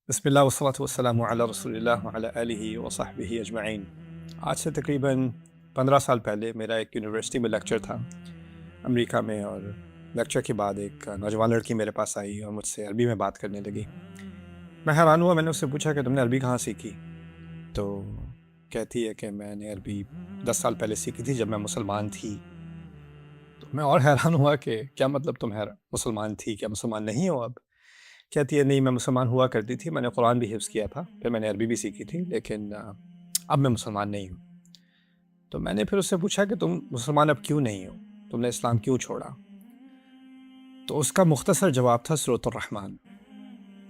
بسم اللہ والصلاة والسلام علی رسول اللہ وعلی آلہ وصحبہ اجمعین۔ آج سے تقریباً 15 سال پہلے میرا ایک یونیورسٹی میں لیکچر تھا امریکہ میں، اور لیکچر کے بعد ایک نوجوان لڑکی میرے پاس آئی اور مجھ سے عربی میں بات کرنے لگی۔ میں حیران ہوا، میں نے اس سے پوچھا کہ تم نے عربی کہاں سیکھی؟ تو کہتی ہے کہ میں نے عربی 10 سال پہلے سیکھی تھی جب میں مسلمان تھی۔ تو میں اور حیران ہوا کہ کیا مطلب تم مسلمان تھی، کیا مسلمان نہیں ہو اب؟ کہتی ہے نہیں، میں مسلمان ہوا کرتی تھی، میں نے قرآن بھی حفظ کیا تھا، پھر میں نے عربی بھی سیکھی تھی، لیکن اب میں مسلمان نہیں ہوں۔ تو میں نے پھر اس سے پوچھا کہ تم مسلمان اب کیوں نہیں ہو، تم نے اسلام کیوں چھوڑا؟ تو اس کا مختصر جواب تھا سورۃ الرحمن،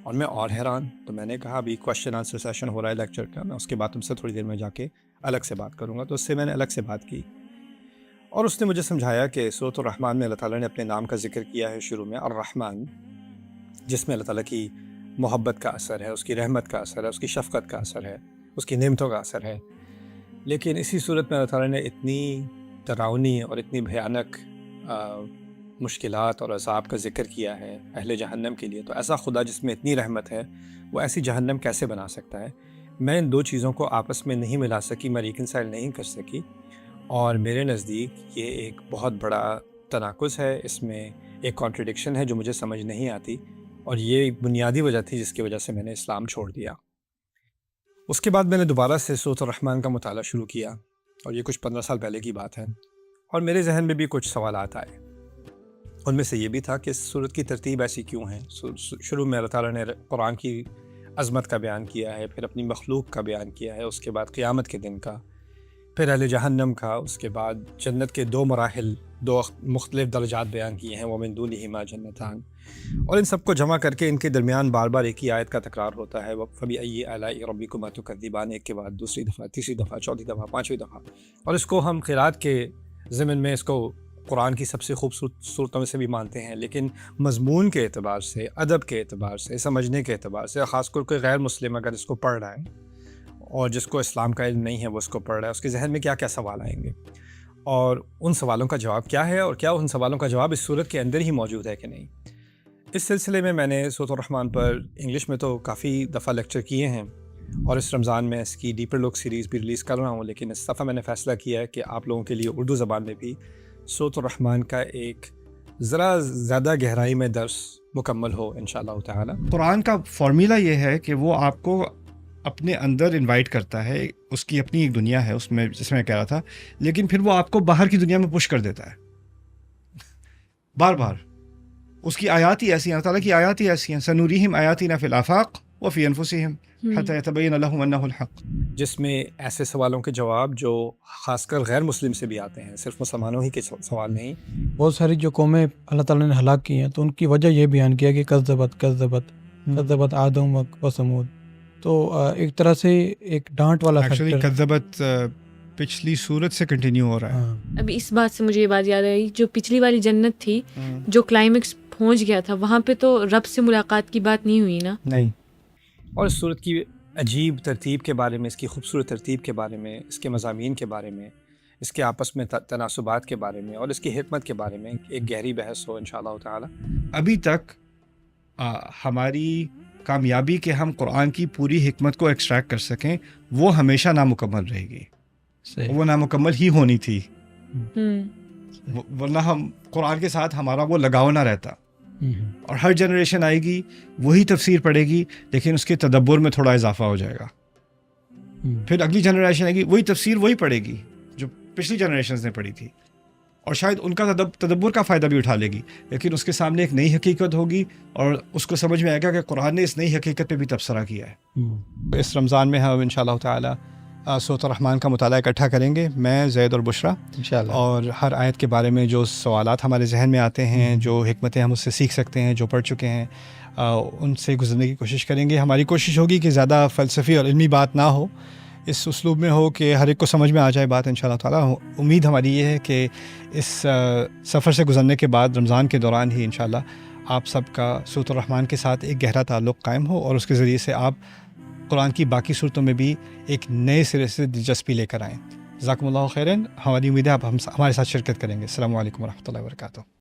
اور میں اور حیران۔ تو میں نے کہا ابھی کوشچن آنسر سیشن ہو رہا ہے لیکچر کا، میں اس کے بعد تم سے تھوڑی دیر میں جا کے الگ سے بات کروں گا۔ تو اس سے میں نے الگ سے بات کی، اور اس نے مجھے سمجھایا کہ سورۃ الرحمن میں اللہ تعالیٰ نے اپنے نام کا ذکر کیا ہے شروع میں، الرحمن، جس میں اللہ تعالیٰ کی محبت کا اثر ہے، اس کی رحمت کا اثر ہے، اس کی شفقت کا اثر ہے، اس کی نعمتوں کا اثر ہے۔ لیکن اسی صورت میں اللہ تعالیٰ نے اتنی ڈراؤنی اور اتنی بھیانک مشکلات اور عذاب کا ذکر کیا ہے اہل جہنم کے لیے۔ تو ایسا خدا جس میں اتنی رحمت ہے، وہ ایسی جہنم کیسے بنا سکتا ہے؟ میں ان دو چیزوں کو آپس میں نہیں ملا سکی، میں ریکنسائل نہیں کر سکی، اور میرے نزدیک یہ ایک بہت بڑا تناقض ہے، اس میں ایک کانٹرڈکشن ہے جو مجھے سمجھ نہیں آتی، اور یہ ایک بنیادی وجہ تھی جس کی وجہ سے میں نے اسلام چھوڑ دیا۔ اس کے بعد میں نے دوبارہ سے سورۃ الرحمن کا مطالعہ شروع کیا، اور یہ کچھ 15 سال پہلے کی بات ہے، اور میرے ذہن میں بھی کچھ سوالات آئے۔ ان میں سے یہ بھی تھا کہ اس سورت کی ترتیب ایسی کیوں ہے؟ شروع میں اللہ تعالیٰ نے قرآن کی عظمت کا بیان کیا ہے، پھر اپنی مخلوق کا بیان کیا ہے، اس کے بعد قیامت کے دن کا، پھر اہل جہنم کا، اس کے بعد جنت کے دو مراحل، دو مختلف درجات بیان کیے ہیں، وَمِن دُونِهِمَا جَنَّتَانِ، اور ان سب کو جمع کر کے ان کے درمیان بار بار ایک ہی آیت کا تکرار ہوتا ہے، فَبِأَيِّ آلَاءِ رَبِّكُمَا تُكَذِّبَانِ، ایک کے بعد دوسری دفعہ، تیسری دفعہ، چوتھی دفعہ، پانچویں دفعہ، اور اس کو ہم قرات کے ضمن میں اس کو قرآن کی سب سے خوبصورت صورتوں میں سے بھی مانتے ہیں، لیکن مضمون کے اعتبار سے، ادب کے اعتبار سے، سمجھنے کے اعتبار سے، خاص کر کوئی غیر مسلم اگر اس کو پڑھ رہا ہے اور جس کو اسلام کا علم نہیں ہے وہ اس کو پڑھ رہا ہے، اس کے ذہن میں کیا کیا سوال آئیں گے، اور ان سوالوں کا جواب کیا ہے، اور کیا ان سوالوں کا جواب اس صورت کے اندر ہی موجود ہے کہ نہیں۔ اس سلسلے میں نے سورۃ الرحمن پر انگلش میں تو کافی دفعہ لیکچر کیے ہیں، اور اس رمضان میں اس کی ڈیپر لک سیریز بھی ریلیز کر رہا ہوں، لیکن اس دفعہ میں نے فیصلہ کیا ہے کہ آپ لوگوں کے لیے اردو زبان میں بھی سورۃ الرحمن کا ایک ذرا زیادہ گہرائی میں درس مکمل ہو انشاءاللہ تعالی۔ قرآن کا فارمولا یہ ہے کہ وہ آپ کو اپنے اندر انوائٹ کرتا ہے، اس کی اپنی ایک دنیا ہے اس میں، جس میں کہہ رہا تھا، لیکن پھر وہ آپ کو باہر کی دنیا میں پش کر دیتا ہے بار بار۔ اس کی آیات ہی ایسی ہیں، اللہ تعالیٰ کی آیات ہی ایسی ہیں، سنوریہم آیاتنا فی الآفاق وفی انفسہم حتی یتبین لہم انہ الحق، جس میں ایسے سوالوں کے جواب جو خاص کر غیر مسلم سے بھی آتے ہیں، صرف مسلمانوں ہی کے سوال نہیں۔ بہت ساری جو قومیں اللہ تعالیٰ نے ہلاک کی ہیں تو ان کی وجہ یہ بیان کیا کہ کذبت آدم و ثمود، تو ایک طرح سے ایک ڈانٹ والا ایکچولی فیکٹر۔ کذبت پچھلی صورت سے کنٹینیو ہو رہا ہے۔ ابھی اس بات سے مجھے یہ بات یاد آئی، جو پچھلی والی جنت تھی جو کلائمیکس پہنچ گیا تھا، وہاں پہ تو رب سے ملاقات کی بات نہیں ہوئی نا؟ نہیں۔ اور اس صورت کی عجیب ترتیب کے بارے میں، اس کی خوبصورت ترتیب کے بارے میں، اس کے مضامین کے بارے میں، اس کے آپس میں تناسبات کے بارے میں، اور اس کی حکمت کے بارے میں ایک گہری بحث ہو انشاءاللہ تعالی۔ ابھی تک ہماری کامیابی کہ ہم قرآن کی پوری حکمت کو ایکسٹریکٹ کر سکیں، وہ ہمیشہ نامکمل رہے گی، وہ نامکمل ہی ہونی تھی، ورنہ ہم قرآن کے ساتھ ہمارا وہ لگاؤ نہ رہتا۔ اور ہر جنریشن آئے گی وہی تفسیر پڑھے گی، لیکن اس کے تدبر میں تھوڑا اضافہ ہو جائے گا۔ پھر اگلی جنریشن آئے گی، وہی تفسیر وہی پڑھے گی جو پچھلی جنریشنز نے پڑھی تھی، اور شاید ان کا تدبر کا فائدہ بھی اٹھا لے گی، لیکن اس کے سامنے ایک نئی حقیقت ہوگی، اور اس کو سمجھ میں آئے گا کہ قرآن نے اس نئی حقیقت پہ بھی تبصرہ کیا ہے۔ اس رمضان میں ہم انشاءاللہ تعالی سورۃ الرحمن کا مطالعہ اکٹھا کریں گے، میں، زید اور بشرا انشاءاللہ، اور ہر آیت کے بارے میں جو سوالات ہمارے ذہن میں آتے ہیں، جو حکمتیں ہم اس سے سیکھ سکتے ہیں، جو پڑھ چکے ہیں، ان سے گزرنے کی کوشش کریں گے۔ ہماری کوشش ہوگی کہ زیادہ فلسفی اور علمی بات نہ ہو، اس اسلوب میں ہو کہ ہر ایک کو سمجھ میں آ جائے بات انشاءاللہ تعالی۔ امید ہماری یہ ہے کہ اس سفر سے گزرنے کے بعد رمضان کے دوران ہی انشاءاللہ آپ سب کا سورۃ الرحمن کے ساتھ ایک گہرا تعلق قائم ہو، اور اس کے ذریعے سے آپ قرآن کی باقی صورتوں میں بھی ایک نئے سرے سے دلچسپی لے کر آئیں۔ جزاکم اللہ خیراً۔ ہماری امید ہے آپ ہمارے ساتھ شرکت کریں گے۔ السلام علیکم ورحمۃ اللہ وبرکاتہ۔